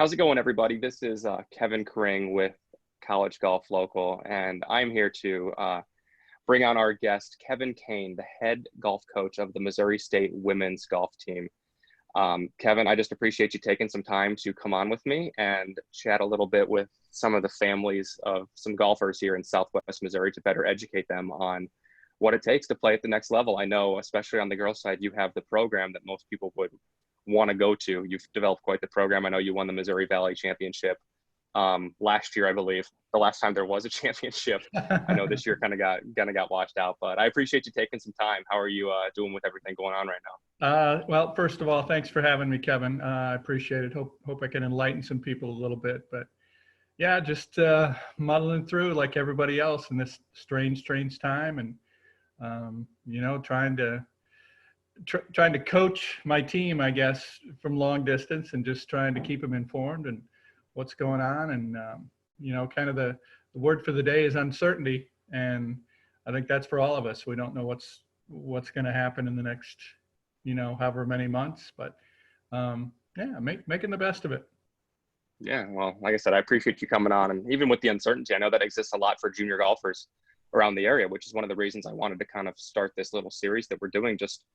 How's it going, everybody? This is Kevin Kring with College Golf Local, and I'm here to bring on our guest, Kevin Kane, the head golf coach of the Missouri State women's golf team. Kevin, I just appreciate you taking some time to come on with me and chat a little bit with some of the families of some golfers here in Southwest Missouri to better educate them on what it takes to play at the next level. I know, especially on the girls' side, you have the program that most people would want to go to. You've developed quite the program. I know you won the Missouri Valley Championship last year, I believe, the last time there was a championship. I know this year kind of got washed out, but I appreciate you taking some time. How are you doing with everything going on right now? Well, first of all, thanks for having me, Kevin. I appreciate it. Hope I can enlighten some people a little bit, but yeah, just muddling through like everybody else in this strange time, and trying to coach my team, I guess, from long distance, and just trying to keep them informed and what's going on. And kind of the word for the day is uncertainty, and I think that's for all of us. We don't know what's going to happen in the next however many months, but making the best of it. Yeah, well, like I said, I appreciate you coming on. And even with the uncertainty, I know that exists a lot for junior golfers around the area, which is one of the reasons I wanted to kind of start this little series that we're doing. Just,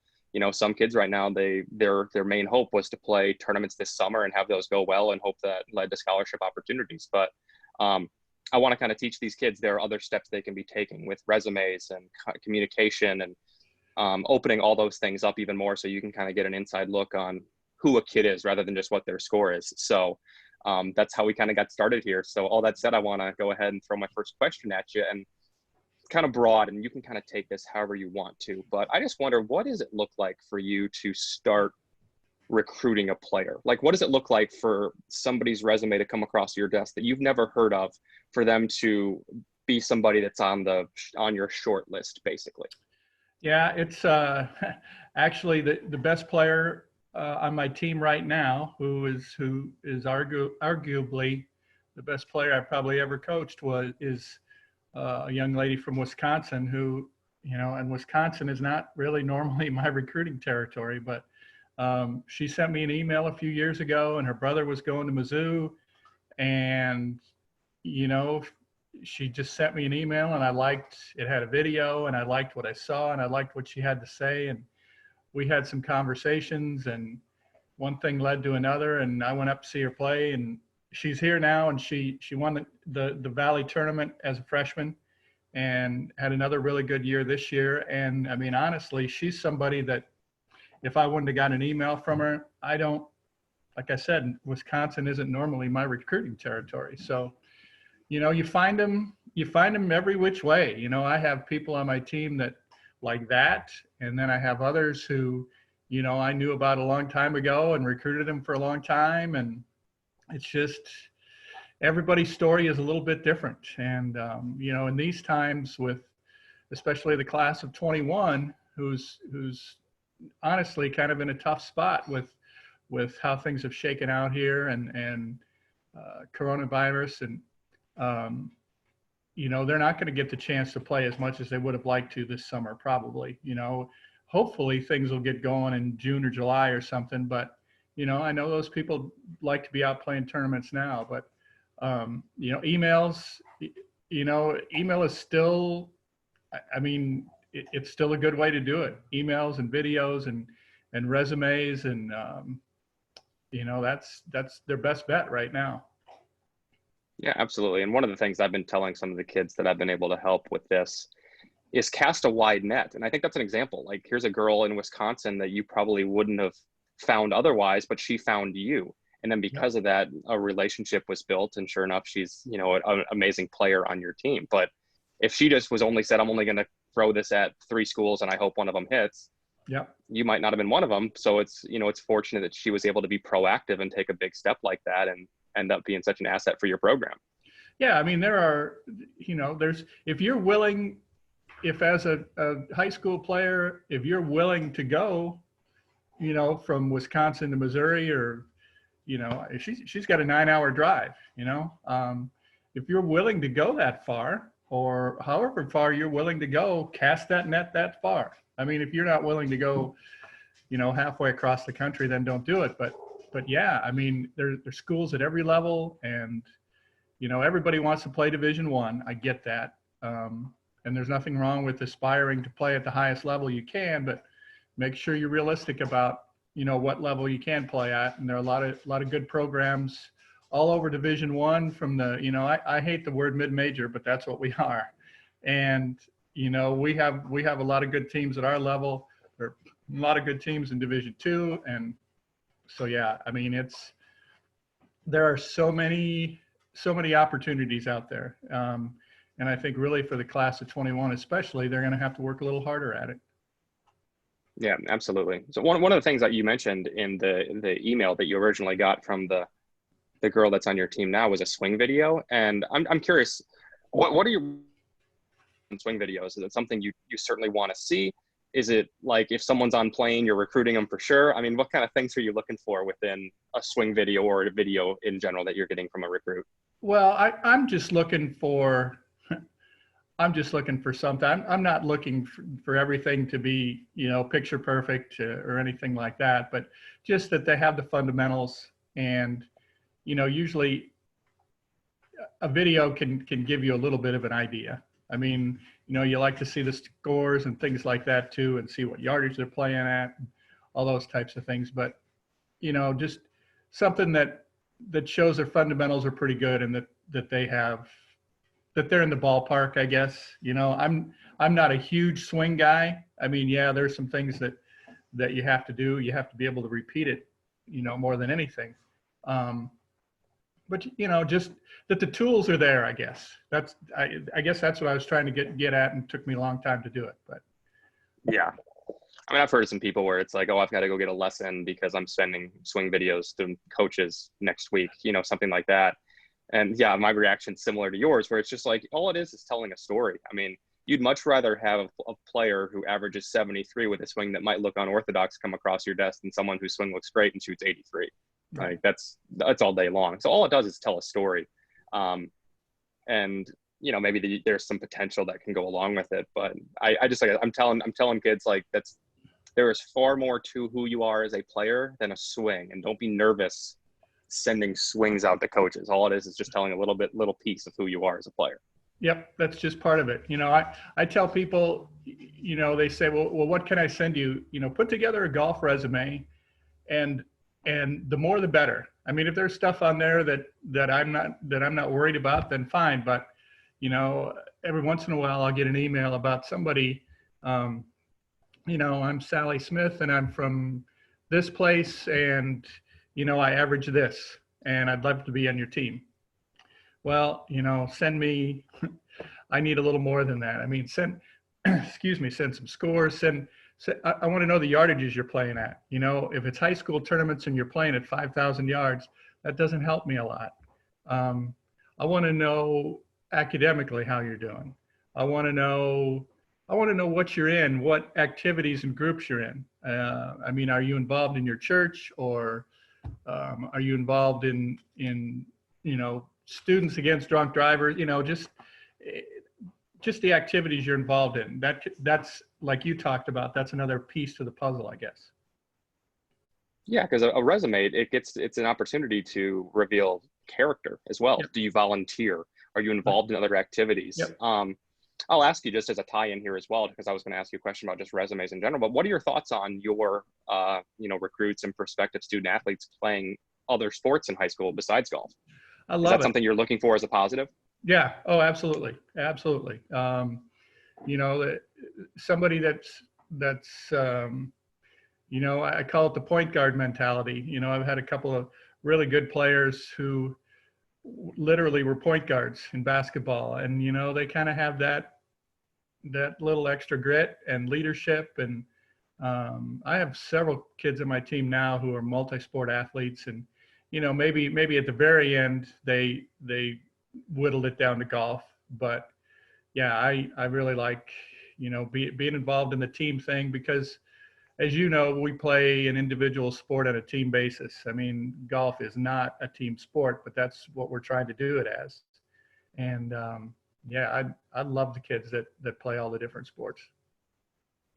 some kids right now, their main hope was to play tournaments this summer and have those go well, and hope that led to scholarship opportunities. But I want to kind of teach these kids there are other steps they can be taking with resumes and communication, and opening all those things up even more, so you can kind of get an inside look on who a kid is rather than just what their score is. So that's how we kind of got started here. So all that said, I want to go ahead and throw my first question at you, and kind of broad, and you can kind of take this however you want to, but I just wonder, what does it look like for you to start recruiting a player? Like, what does it look like for somebody's resume to come across your desk that you've never heard of, for them to be somebody that's on your short list, basically? Yeah, it's actually the best player on my team right now, who is arguably the best player I've probably ever coached, is a young lady from Wisconsin who, and Wisconsin is not really normally my recruiting territory, but she sent me an email a few years ago, and her brother was going to Mizzou, and, she just sent me an email, and it had a video, and I liked what I saw, and I liked what she had to say. And we had some conversations, and one thing led to another, and I went up to see her play, and she's here now, and she won the Valley tournament as a freshman and had another really good year this year. And I mean, honestly, she's somebody that if I wouldn't have got an email from her, like I said, Wisconsin isn't normally my recruiting territory. So, you find them every which way. I have people on my team that like that. And then I have others who, I knew about a long time ago and recruited them for a long time. And it's just, everybody's story is a little bit different. And, in these times, with especially the class of 21, who's honestly kind of in a tough spot with how things have shaken out here, and coronavirus, and, they're not going to get the chance to play as much as they would have liked to this summer, probably. Hopefully things will get going in June or July or something, but I know those people like to be out playing tournaments now, but, email is still, it's still a good way to do it. Emails and videos and resumes, and, that's their best bet right now. Yeah, absolutely. And one of the things I've been telling some of the kids that I've been able to help with this is cast a wide net. And I think that's an example. Like, here's a girl in Wisconsin that you probably wouldn't have found otherwise, but she found you. And then because of that, a relationship was built, and sure enough, she's, an amazing player on your team. But if she just was only said, I'm only going to throw this at 3 schools and I hope one of them hits, you might not have been one of them. So it's, it's fortunate that she was able to be proactive and take a big step like that, and end up being such an asset for your program. Yeah. I mean, there are, if you're willing, if as a high school player, if you're willing to go, from Wisconsin to Missouri, or, she's got a 9-hour drive, if you're willing to go that far, or however far you're willing to go, cast that net that far. I mean, if you're not willing to go, halfway across the country, then don't do it. But but yeah, I mean, there's schools at every level, and everybody wants to play Division I. I get that, and there's nothing wrong with aspiring to play at the highest level you can, but make sure you're realistic about what level you can play at. And there are a lot of good programs all over Division I. From the I hate the word mid-major, but that's what we are. And we have a lot of good teams at our level. There are a lot of good teams in Division II, and so yeah, I mean, there are so many opportunities out there, and I think really for the class of 21 especially, they're going to have to work a little harder at it. Yeah, absolutely. So one of the things that you mentioned in the email that you originally got from the girl that's on your team now was a swing video, and I'm curious, what are your swing videos? Is it something you certainly want to see? Is it like if someone's on plane, you're recruiting them for sure? I mean, what kind of things are you looking for within a swing video or a video in general that you're getting from a recruit? Well, I'm just looking for something. I'm not looking for everything to be, picture perfect or anything like that, but just that they have the fundamentals. And, usually a video can give you a little bit of an idea. I mean, you like to see the scores and things like that too, and see what yardage they're playing at, and all those types of things. But, just something that shows their fundamentals are pretty good, and that they're in the ballpark, I guess. I'm not a huge swing guy. I mean, yeah, there's some things that you have to do. You have to be able to repeat it, more than anything. But just that the tools are there, I guess. I guess that's what I was trying to get at, and it took me a long time to do it. But yeah, I mean, I've heard of some people where it's like, oh, I've got to go get a lesson because I'm sending swing videos to coaches next week, something like that. And yeah, my reaction's similar to yours, where it's just like, all it is telling a story. I mean, you'd much rather have a player who averages 73 with a swing that might look unorthodox come across your desk than someone whose swing looks great and shoots 83. right. Like that's all day long. So all it does is tell a story. And maybe there's some potential that can go along with it. But I just, like, I'm telling kids, like, there is far more to who you are as a player than a swing. And don't be nervous sending swings out to coaches. All it is just telling a little piece of who you are as a player. Yep, that's just part of it. I tell people, they say, well, what can I send you? Put together a golf resume, and the more the better. I mean, if there's stuff on there that I'm not worried about, then fine. But every once in a while I'll get an email about somebody. I'm Sally Smith, and I'm from this place, and I average this, and I'd love to be on your team. Well, send me, I need a little more than that. I mean, send some scores, I want to know the yardages you're playing at. If it's high school tournaments and you're playing at 5,000 yards, that doesn't help me a lot. I want to know academically how you're doing. I want to know what you're in, what activities and groups you're in. I mean, are you involved in your church, or are you involved in students against drunk drivers? Just the activities you're involved in. That's like you talked about. That's another piece to the puzzle, I guess. Yeah, because a resume, it's an opportunity to reveal character as well. Yep. Do you volunteer? Are you involved in other activities? Yep. I'll ask you just as a tie-in here as well, because I was going to ask you a question about just resumes in general. But what are your thoughts on your recruits and prospective student athletes playing other sports in high school besides golf? I love it. Is that something you're looking for as a positive? Yeah. Oh, absolutely. Absolutely. Somebody that's I call it the point guard mentality. I've had a couple of really good players who literally were point guards in basketball, and they kind of have that little extra grit and leadership. And I have several kids on my team now who are multi-sport athletes, and maybe at the very end they whittled it down to golf. But yeah, I really like being involved in the team thing, because as we play an individual sport on a team basis. I mean, golf is not a team sport, but that's what we're trying to do it as. And yeah, I love the kids that play all the different sports.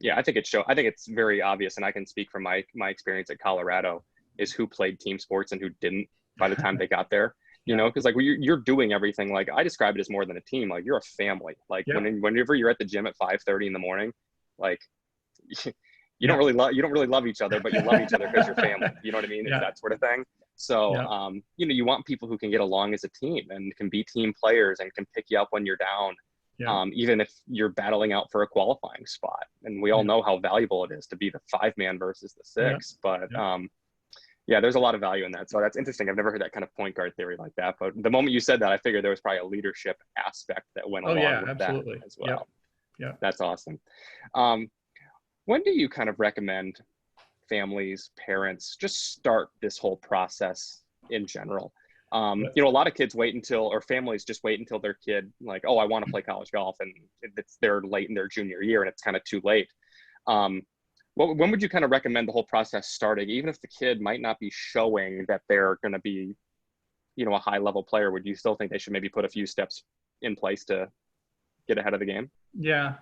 Yeah, I think it's very obvious, and I can speak from my experience at Colorado. is who played team sports and who didn't by the time they got there. You know, because like you're doing everything. Like I describe it as more than a team. Like you're a family. Like whenever you're at the gym at 5:30 in the morning, like you don't really love each other, but you love each other because you're family. You know what I mean? It's that sort of thing. So, you know, you want people who can get along as a team and can be team players and can pick you up when you're down, even if you're battling out for a qualifying spot. And we all know how valuable it is to be the 5-man versus the 6. But yeah, there's a lot of value in that. So that's interesting. I've never heard that kind of point guard theory like that. But the moment you said that, I figured there was probably a leadership aspect that went along with that as well. Yeah, that's awesome. When do you kind of recommend families, parents, just start this whole process in general? You know, a lot of kids wait until, or families just wait until their kid, like, oh, I want to play college golf, and they're late in their junior year and it's kind of too late. When would you kind of recommend the whole process starting, even if the kid might not be showing that they're going to be, you know, a high level player? Would you still think they should maybe put a few steps in place to get ahead of the game? Yeah.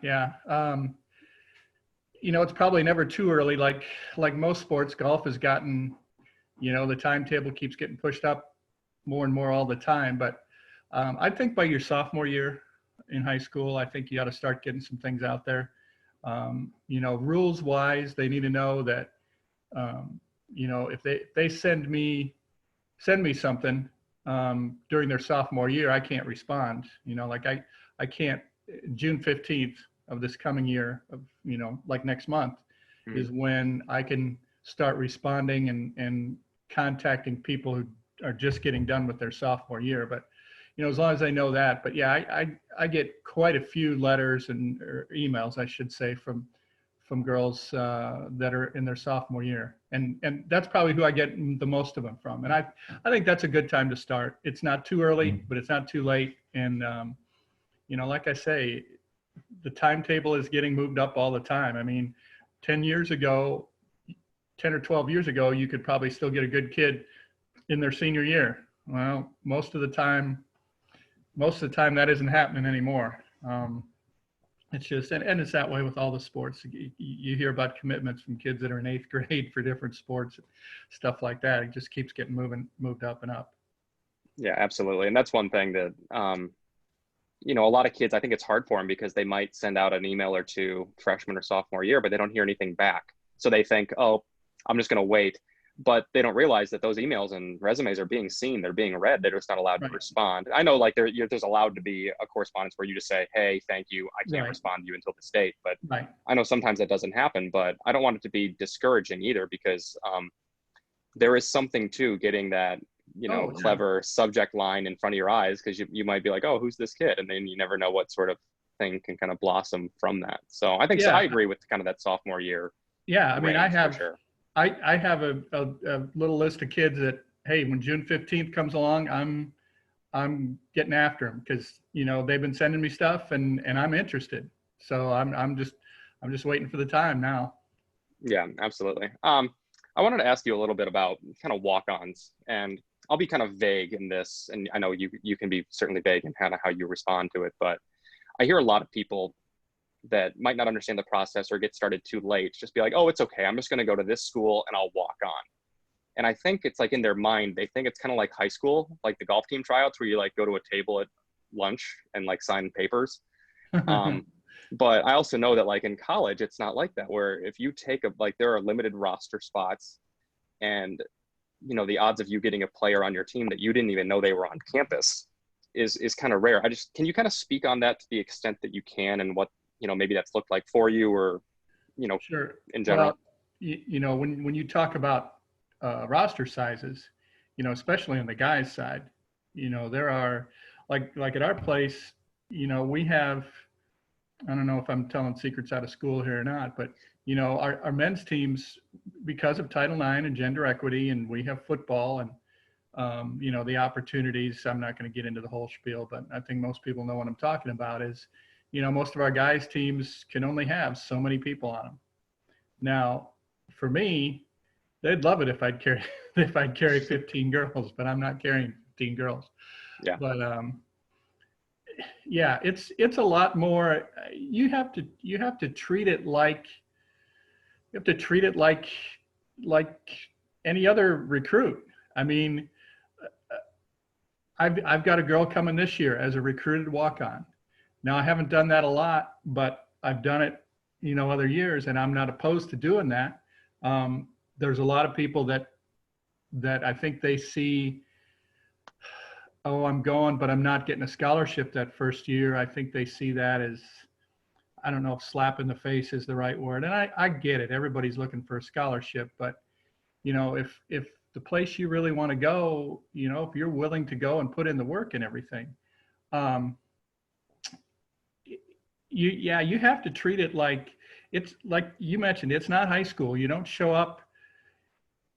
You know, it's probably never too early. Like most sports, golf has gotten, you know, the timetable keeps getting pushed up more and more all the time. But I think by your sophomore year in high school, I think you ought to start getting some things out there. You know, rules wise, they need to know that, you know, if they send me something during their sophomore year, I can't respond. You know, like I can't. June 15th of this coming year, of, you know, like next month, is when I can start responding and contacting people who are just getting done with their sophomore year. But, you know, as long as I know that. But yeah, I get quite a few letters or emails, I should say, from girls that are in their sophomore year, and that's probably who I get the most of them from. And I think that's a good time to start. It's not too early, but it's not too late. And you know, like I say, the timetable is getting moved up all the time. I mean, 10 or 12 years ago, you could probably still get a good kid in their senior year. Well, most of the time that isn't happening anymore. It's just, and it's that way with all the sports. You hear about commitments from kids that are in 8th grade for different sports, stuff like that. It just keeps getting moved up and up. Yeah, absolutely. And that's one thing that, you know, a lot of kids, I think it's hard for them because they might send out an email or two freshman or sophomore year, but they don't hear anything back. So they think, oh, I'm just going to wait. But they don't realize that those emails and resumes are being seen. They're being read. They're just not allowed to respond. I know, like, there's allowed to be a correspondence where you just say, hey, thank you, I can't respond to you until this date. But I know sometimes that doesn't happen. But I don't want it to be discouraging either, because there is something to getting that, you know, clever subject line in front of your eyes, because you might be like, oh, who's this kid? And then you never know what sort of thing can kind of blossom from that. So I think I agree with kind of that sophomore year. Yeah, I mean, I have a little list of kids that, hey, when June 15th comes along, I'm getting after them, because, you know, they've been sending me stuff and I'm interested. So I'm just waiting for the time now. Yeah, absolutely. I wanted to ask you a little bit about kind of walk-ons, and I'll be kind of vague in this, and I know you can be certainly vague in kind of how you respond to it, but I hear a lot of people that might not understand the process or get started too late just be like, oh, it's okay, I'm just going to go to this school and I'll walk on. And I think it's like in their mind, they think it's kind of like high school, like the golf team tryouts, where you like go to a table at lunch and like sign papers. But I also know that like in college, it's not like that, where if you take there are limited roster spots, and, you know, the odds of you getting a player on your team that you didn't even know they were on campus is kind of rare. Can you kind of speak on that to the extent that you can, and what, you know, maybe that's looked like for you, or, you know, sure, in general? Well, you know, when you talk about roster sizes, you know, especially on the guys' side, you know, there are like at our place, you know, we have, I don't know if I'm telling secrets out of school here or not, but, you know, our men's teams, because of Title IX and gender equity, and we have football and, you know, the opportunities, I'm not going to get into the whole spiel, but I think most people know what I'm talking about is, you know, most of our guys' teams can only have so many people on them. Now, for me, they'd love it if I'd carry 15 girls, but I'm not carrying 15 girls. Yeah. But yeah, it's a lot more. You have to treat it like any other recruit. I mean, I've got a girl coming this year as a recruited walk-on. Now I haven't done that a lot, but I've done it, other years, and I'm not opposed to doing that. There's a lot of people that I think they see, oh, I'm going, but I'm not getting a scholarship that first year. I think they see that as, I don't know if slap in the face is the right word. And I get it. Everybody's looking for a scholarship, but if the place you really want to go, if you're willing to go and put in the work and everything, you have to treat it like, it's like you mentioned, it's not high school. You don't show up,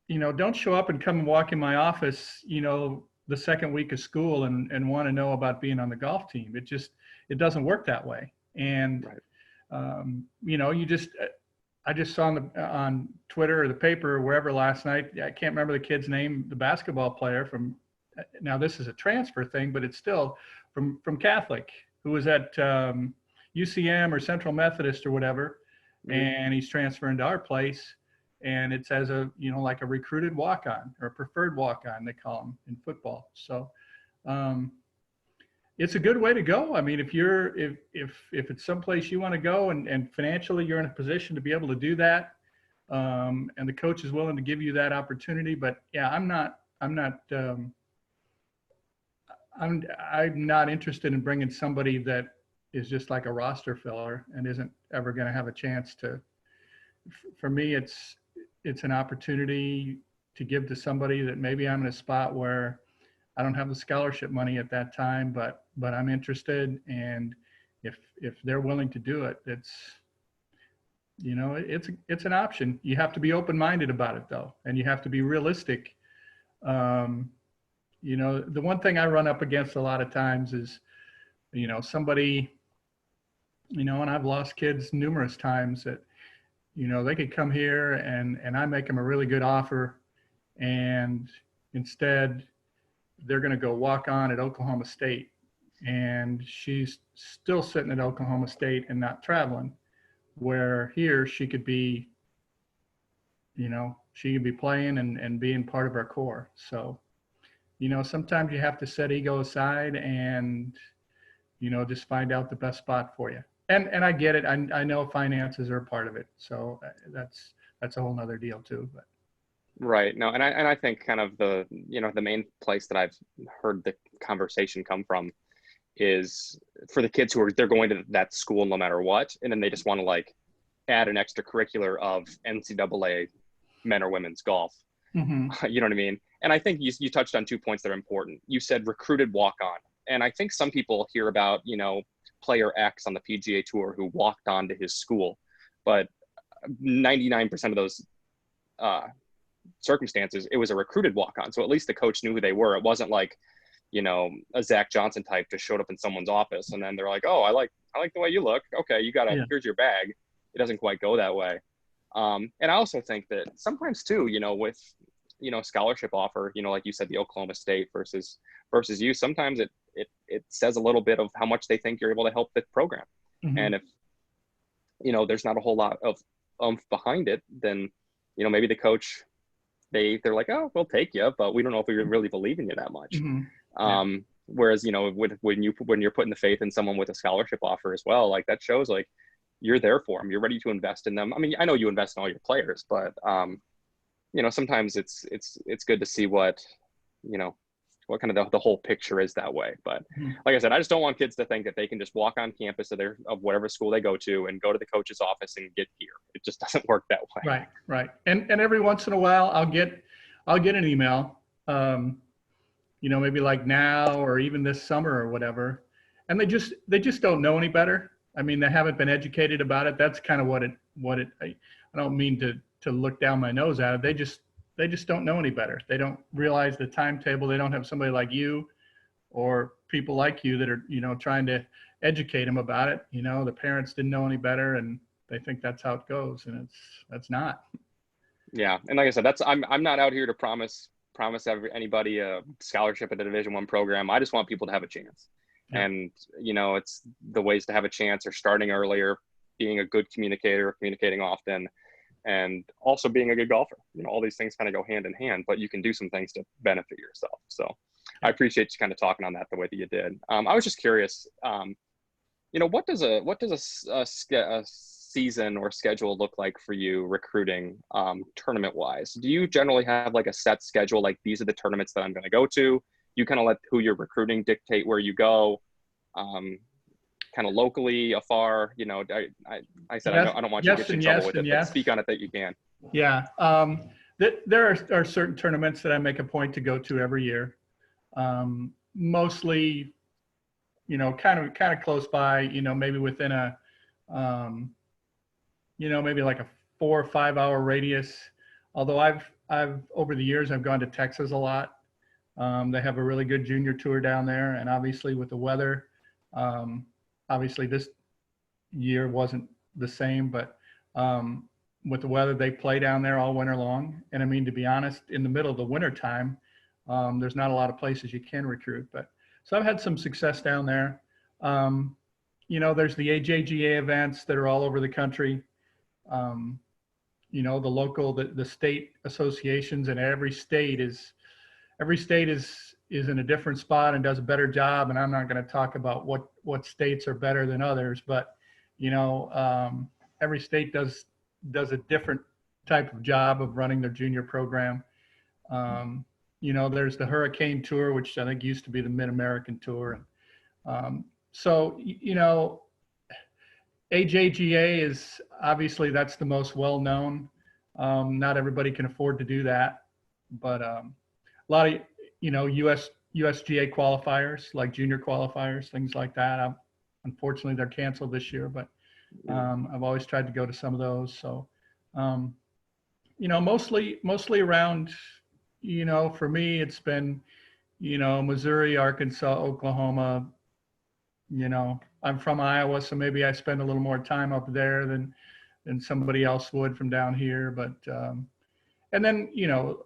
don't show up and come and walk in my office, the second week of school and want to know about being on the golf team. It doesn't work that way. And, right. I just saw on Twitter or the paper or wherever last night, I can't remember the kid's name, the basketball player now this is a transfer thing, but it's still from Catholic, who was at UCM or Central Methodist or whatever. Mm-hmm. And he's transferring to our place. And it's as like a recruited walk-on or a preferred walk-on, they call them in football. So it's a good way to go. I mean, if it's someplace you want to go and financially you're in a position to be able to do that, and the coach is willing to give you that opportunity. But yeah, I'm not interested in bringing somebody that is just like a roster filler and isn't ever going to have a chance to. For me, it's an opportunity to give to somebody that maybe I'm in a spot where I don't have the scholarship money at that time, but I'm interested. And if they're willing to do it, it's an option. You have to be open-minded about it though. And you have to be realistic. The one thing I run up against a lot of times is, somebody, and I've lost kids numerous times that, they could come here and I make them a really good offer, and instead they're going to go walk on at Oklahoma State, and she's still sitting at Oklahoma State and not traveling, where here she could be, she could be playing and being part of our core. So, sometimes you have to set ego aside and, just find out the best spot for you. And I get it. I know finances are a part of it. So that's a whole nother deal too. But. Right. No, and I think kind of the main place that I've heard the conversation come from is for the kids they're going to that school no matter what, and then they just want to like add an extracurricular of NCAA men or women's golf. Mm-hmm. You know what I mean? And I think you touched on 2 points that are important. You said recruited walk-on, and I think some people hear about player X on the PGA Tour who walked on to his school, but 99% of those circumstances, it was a recruited walk-on. So at least the coach knew who they were. It wasn't like, a Zach Johnson type just showed up in someone's office and then they're like, oh, I like the way you look. Okay, here's your bag. It doesn't quite go that way. And I also think that sometimes too, with, scholarship offer, like you said, the Oklahoma State versus you, sometimes it says a little bit of how much they think you're able to help the program. Mm-hmm. And if, there's not a whole lot of oomph behind it, then, maybe the coach, they're like, oh, we'll take you, but we don't know if we really believe in you that much. Mm-hmm. Whereas, when you're putting the faith in someone with a scholarship offer as well, like that shows like you're there for them. You're ready to invest in them. I mean, I know you invest in all your players, but sometimes it's good to see what kind of the whole picture is that way. But like I said, I just don't want kids to think that they can just walk on campus of whatever school they go to and go to the coach's office and get here. It just doesn't work that way. Right. And every once in a while I'll get an email, maybe like now or even this summer or whatever. And they just don't know any better. I mean, they haven't been educated about it. That's kind of what I don't mean to look down my nose at it. They just don't know any better. They don't realize the timetable. They don't have somebody like you or people like you that are, trying to educate them about it. The parents didn't know any better and they think that's how it goes. And that's not. Yeah. And like I said, I'm not out here to promise anybody a scholarship at the Division I program. I just want people to have a chance. Yeah. And, it's the ways to have a chance are starting earlier, being a good communicator, communicating often, and also being a good golfer. You know, all these things kind of go hand in hand, but you can do some things to benefit yourself. So I appreciate you kind of talking on that the way that you did. I was just curious, you know, what does a season or schedule look like for you recruiting, tournament wise? Do you generally have like a set schedule, like these are the tournaments that I'm going to go to? You kind of let who you're recruiting dictate where you go, kind of locally, afar? You know, I said, Yes, I don't want you to yes, get you in and trouble yes, with and it, but yes. speak on it that you can. Yeah. There are certain tournaments that I make a point to go to every year. Mostly, you know, kind of close by, you know, maybe within a, you know, maybe like a 4 or 5 hour radius. Although I've over the years, I've gone to Texas a lot. They have a really good junior tour down there. And obviously with the weather, obviously this year wasn't the same, but with the weather, they play down there all winter long. And I mean, to be honest, in the middle of the winter time, there's not a lot of places you can recruit. But so I've had some success down there. You know, there's the AJGA events that are all over the country. You know, the local, the state associations, and every state is in a different spot and does a better job. And I'm not going to talk about what states are better than others, but you know, every state does a different type of job of running their junior program. You know, there's the Hurricane Tour, which I think used to be the Mid-American Tour. So, you know, AJGA is obviously, that's the most well-known. Not everybody can afford to do that, but a lot of, you know, USGA qualifiers, like junior qualifiers, things like that. Unfortunately, they're canceled this year, but I've always tried to go to some of those. So, you know, mostly around, you know, for me, it's been, you know, Missouri, Arkansas, Oklahoma. You know, I'm from Iowa, so maybe I spend a little more time up there than somebody else would from down here. But and then, you know,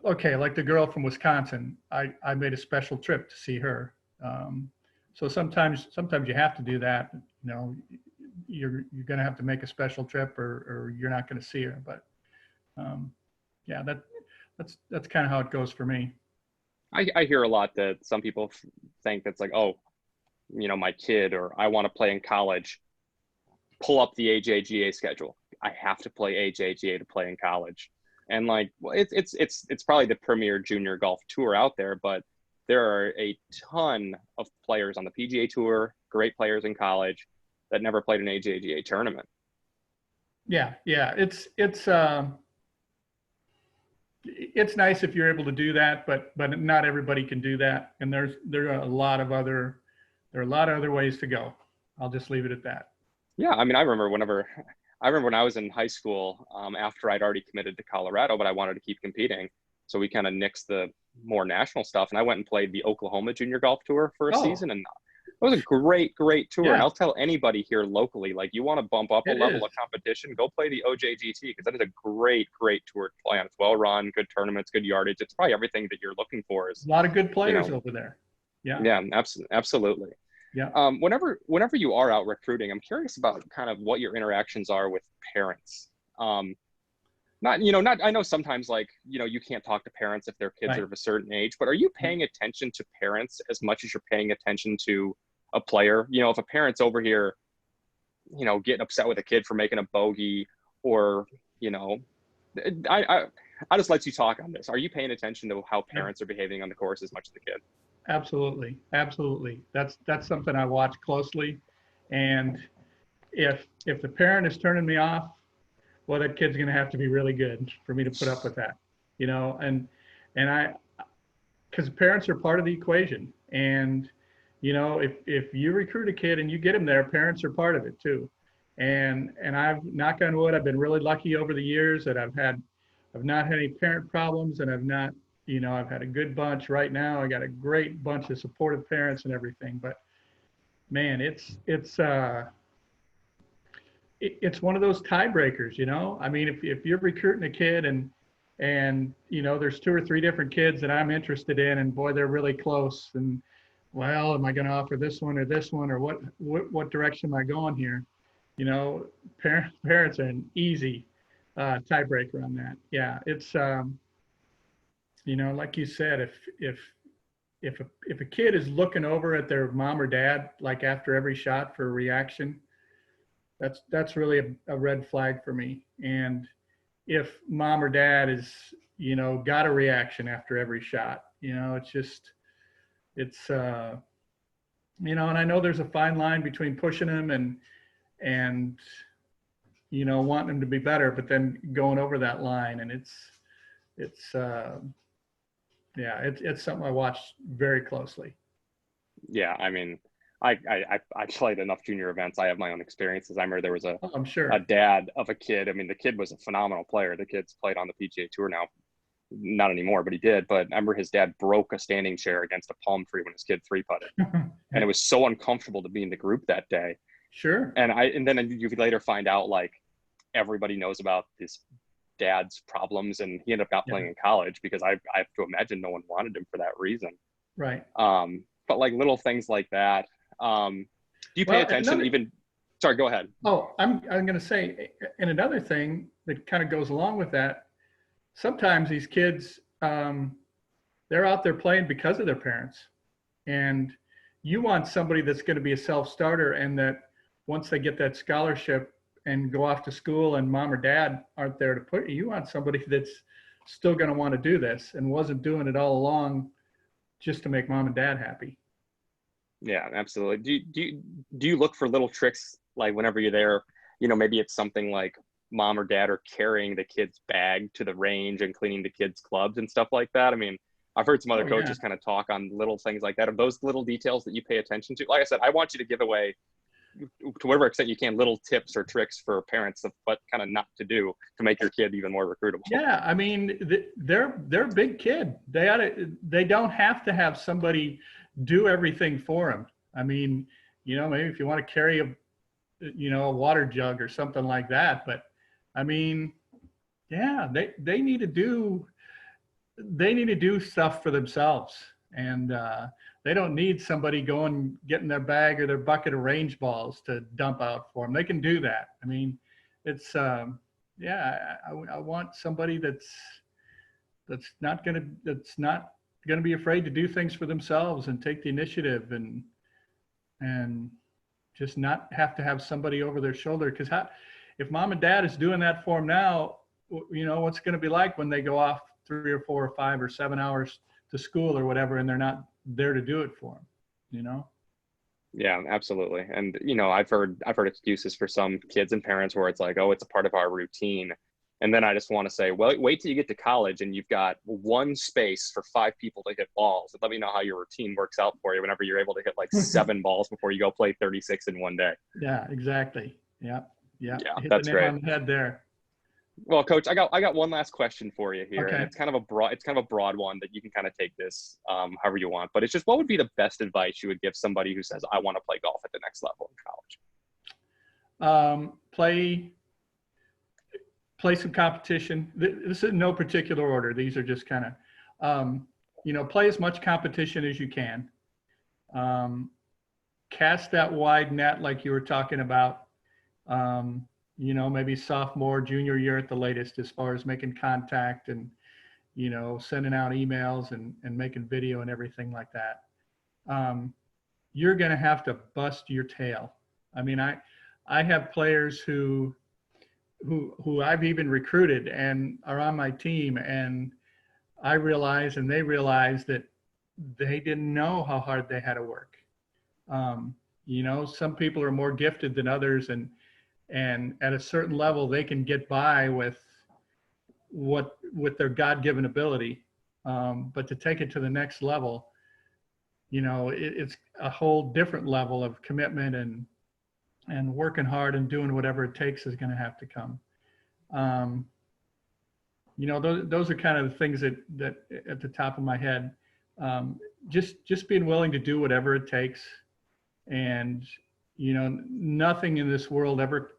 okay, like the girl from Wisconsin, I made a special trip to see her. So sometimes you have to do that. You know, you're going to have to make a special trip, or you're not going to see her. But yeah, that's kind of how it goes for me. I hear a lot that some people think that's like, oh, you know, my kid, or I want to play in college, pull up the AJGA schedule. I have to play AJGA to play in college. And like, well, it's probably the premier junior golf tour out there, but there are a ton of players on the PGA Tour, great players in college, that never played an AJGA tournament. Yeah, it's nice if you're able to do that, but not everybody can do that. And there are a lot of other ways to go. I'll just leave it at that. Yeah, I mean, I remember when I was in high school, after I'd already committed to Colorado, but I wanted to keep competing. So we kind of nixed the more national stuff, and I went and played the Oklahoma Junior Golf Tour for a season, and it was a great tour. Yeah. And I'll tell anybody here locally, like, you want to bump up a level of competition, go play the OJGT, because that is a great tour to play on. It's well run, good tournaments, good yardage. It's probably everything that you're looking for. Is a lot of good players over there. Yeah, absolutely. Yeah. Whenever you are out recruiting, I'm curious about kind of what your interactions are with parents. I know sometimes, like, you know, you can't talk to parents if their kids are of a certain age, but are you paying attention to parents as much as you're paying attention to a player? You know, if a parent's over here, you know, getting upset with a kid for making a bogey, or, you know, I just let you talk on this. Are you paying attention to how parents are behaving on the course as much as the kid? Absolutely. That's something I watch closely. And if the parent is turning me off, well, that kid's going to have to be really good for me to put up with that, you know. And because parents are part of the equation. And, you know, if you recruit a kid and you get him there, parents are part of it too. And I've, knock on wood, I've been really lucky over the years that I've not had any parent problems, and I've had a good bunch. Right now, I got a great bunch of supportive parents and everything. But man, it's one of those tiebreakers, you know. I mean, if you're recruiting a kid and you know, there's 2 or 3 different kids that I'm interested in, and boy, they're really close, and well, am I going to offer this one, or what direction am I going here? You know, parents are an easy tiebreaker on that. Yeah, it's like you said, if a kid is looking over at their mom or dad like after every shot for a reaction, that's really a red flag for me. And if mom or dad is got a reaction after every shot, it's just it's and I know there's a fine line between pushing them and wanting them to be better, but then going over that line, and it's yeah, it's something I watch very closely. Yeah, I mean, I played enough junior events. I have my own experiences. I remember there was I'm a sure. dad of a kid. I mean, the kid was a phenomenal player. The kid's played on the PGA Tour now, not anymore, but he did. But I remember his dad broke a standing chair against a palm tree when his kid three putted, and it was so uncomfortable to be in the group that day. Sure. And then you could later find out like everybody knows about this dad's problems, and he ended up not Yeah. playing in college because I have to imagine no one wanted him for that reason. Right. But like little things like that. Do you pay Well, attention even? Sorry, go ahead. Oh, I'm going to say, and another thing that kind of goes along with that, sometimes these kids, they're out there playing because of their parents. And you want somebody that's going to be a self-starter, and that once they get that scholarship and go off to school and mom or dad aren't there to put you, you want somebody that's still going to want to do this and wasn't doing it all along just to make mom and dad happy. Yeah, absolutely. Do you look for little tricks like whenever you're there? Maybe it's something like mom or dad are carrying the kid's bag to the range and cleaning the kids' clubs and stuff like that. I mean, I've heard some other coaches kind of talk on little things like that. Are those little details that you pay attention to? Like I said, I want you to give away, to whatever extent you can, little tips or tricks for parents of what kind of not to do to make your kid even more recruitable. Yeah, I mean, they're a big kid. They don't have to have somebody do everything for them. I mean, maybe if you want to carry a water jug or something like that, but I mean, yeah, they need to do stuff for themselves, and they don't need somebody going getting their bag or their bucket of range balls to dump out for them. They can do that. I mean, it's yeah, I want somebody that's not gonna be afraid to do things for themselves and take the initiative and just not have to have somebody over their shoulder. Because if mom and dad is doing that for them now, what's it going to be like when they go off 3 or 4 or 5 or 7 hours to school or whatever, and they're not there to do it for them, Yeah, absolutely. And I've heard excuses for some kids and parents where it's like, oh, it's a part of our routine. And then I just want to say, well, wait till you get to college and you've got one space for 5 people to hit balls. And let me know how your routine works out for you whenever you're able to hit like 7 balls before you go play 36 in one day. Yeah, exactly. Yeah. Yeah, Hit that's the nail great. on the head there. Well, Coach, I got one last question for you here, Okay. and it's kind of a broad one that you can kind of take this however you want. But it's just, what would be the best advice you would give somebody who says, I want to play golf at the next level in college? Play some competition. This is in no particular order. These are just kind of, play as much competition as you can. Cast that wide net like you were talking about. Maybe sophomore, junior year at the latest, as far as making contact and, sending out emails and making video and everything like that. You're going to have to bust your tail. I mean, I have players who I've even recruited and are on my team, and I realize and they realize that they didn't know how hard they had to work. Some people are more gifted than others, and at a certain level they can get by with their God-given ability. But to take it to the next level, it's a whole different level of commitment and working hard and doing whatever it takes is going to have to come. Those are kind of the things that at the top of my head, just being willing to do whatever it takes. And, nothing in this world ever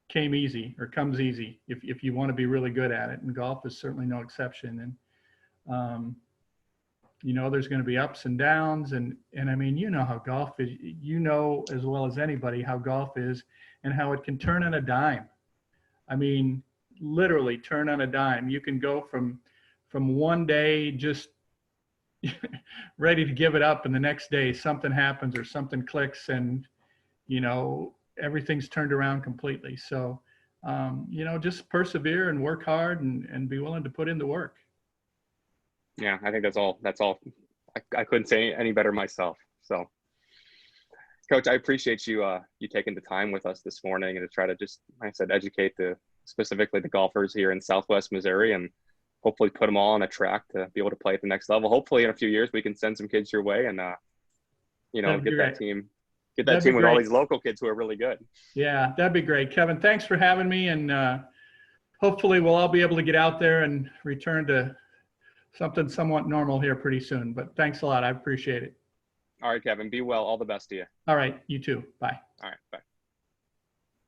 came easy or comes easy if you want to be really good at it. And golf is certainly no exception. And, there's going to be ups and downs. And I mean, how golf is, as well as anybody how golf is and how it can turn on a dime. I mean, literally turn on a dime. You can go from one day just ready to give it up, and the next day something happens or something clicks, and everything's turned around completely. So just persevere and work hard, and be willing to put in the work. Yeah, I think that's all. I couldn't say any better myself. So, Coach, I appreciate you taking the time with us this morning and to try to just, like I said, educate specifically the golfers here in Southwest Missouri, and hopefully put them all on a track to be able to play at the next level. Hopefully in a few years we can send some kids your way and get that team with all these local kids who are really good. Yeah, that'd be great. Kevin, thanks for having me, and hopefully we'll all be able to get out there and return to something somewhat normal here pretty soon. But thanks a lot. I appreciate it. All right, Kevin, be well. All the best to you. All right, you too. Bye. All right, bye.